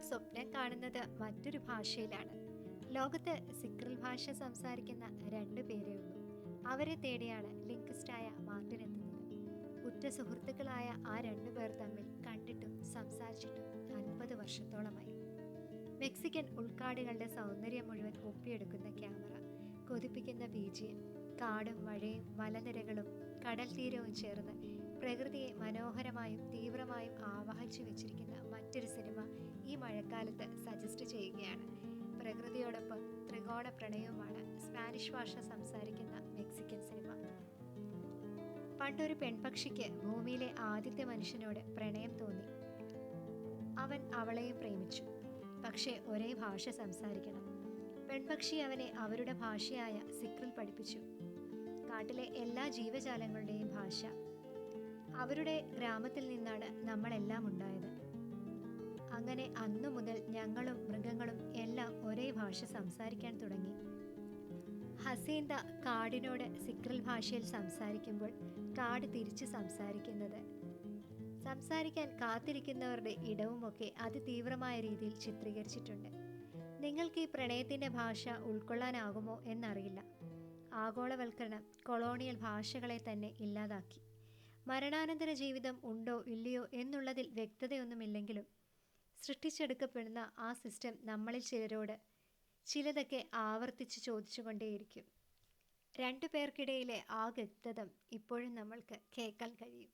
സ്വപ്നം കാണുന്നത് മറ്റൊരു ഭാഷയിലാണ്. ലോകത്ത് സിക്രിൽ ഭാഷ സംസാരിക്കുന്ന രണ്ടു പേരേ ഉള്ളൂ. അവരെ തേടിയാണ് ലിംഗ്വിസ്റ്റായ മാർട്ടിൻ എത്തുന്നത്. ഉറ്റ സുഹൃത്തുക്കളായ ആ രണ്ടുപേർ തമ്മിൽ കണ്ടിട്ടും സംസാരിച്ചിട്ടും 50 വർഷത്തോളമായി. മെക്സിക്കൻ ഉൾക്കാടുകളുടെ സൗന്ദര്യം മുഴുവൻ ഒപ്പിയെടുക്കുന്ന ക്യാമറ, കൊതിപ്പിക്കുന്ന ബീജിയം, കാടും മഴയും മലനിരകളും കടൽ തീരവും ചേർന്ന് പ്രകൃതിയെ മനോഹരമായും തീവ്രമായും ആവാഹിച്ചു വെച്ചിരിക്കുന്ന മറ്റൊരു സിനിമ ഈ മഴക്കാലത്ത് സജസ്റ്റ് ചെയ്യുകയാണ്. പ്രകൃതിയോടൊപ്പം ത്രികോണ പ്രണയവുമാണ് സ്പാനിഷ് ഭാഷ സംസാരിക്കുന്ന മെക്സിക്കൻ സിനിമ. പണ്ടൊരു പെൺപക്ഷിക്ക് ഭൂമിയിലെ ആദ്യത്തെ മനുഷ്യനോട് പ്രണയം തോന്നി. അവൻ അവളെയും പ്രേമിച്ചു. പക്ഷേ ഒരേ ഭാഷ സംസാരിക്കണം. പെൺപക്ഷി അവനെ അവരുടെ ഭാഷയായ സിക്രിൽ പഠിപ്പിച്ചു. കാട്ടിലെ എല്ലാ ജീവജാലങ്ങളുടെയും ഭാഷ. അവരുടെ ഗ്രാമത്തിൽ നിന്നാണ് നമ്മളെല്ലാം ഉണ്ടായത്. അങ്ങനെ അന്നു മുതൽ ഞങ്ങളും മൃഗങ്ങളും എല്ലാം ഒരേ ഭാഷ സംസാരിക്കാൻ തുടങ്ങി. ഹസീന്ത കാടിനോട് സിക്രിൽ ഭാഷയിൽ സംസാരിക്കുമ്പോൾ കാട് തിരിച്ചു സംസാരിക്കാൻ കാത്തിരിക്കുന്നവരുടെ ഇടവുമൊക്കെ അതിതീവ്രമായ രീതിയിൽ ചിത്രീകരിച്ചിട്ടുണ്ട്. നിങ്ങൾക്ക് ഈ പ്രണയത്തിൻ്റെ ഭാഷ ഉൾക്കൊള്ളാനാകുമോ എന്നറിയില്ല. ആഗോളവൽക്കരണം കൊളോണിയൽ ഭാഷകളെ തന്നെ ഇല്ലാതാക്കി. മരണാനന്തര ജീവിതം ഉണ്ടോ ഇല്ലയോ എന്നുള്ളതിൽ വ്യക്തതയൊന്നുമില്ലെങ്കിലും സൃഷ്ടിച്ചെടുക്കപ്പെടുന്ന ആ സിസ്റ്റം നമ്മളിൽ ചിലരോട് ചിലതൊക്കെ ആവർത്തിച്ച് ചോദിച്ചുകൊണ്ടേയിരിക്കും. രണ്ടു പേർക്കിടയിലെ ആ ഗദ്ഗതം ഇപ്പോഴും നമ്മൾക്ക് കേൾക്കാൻ കഴിയും.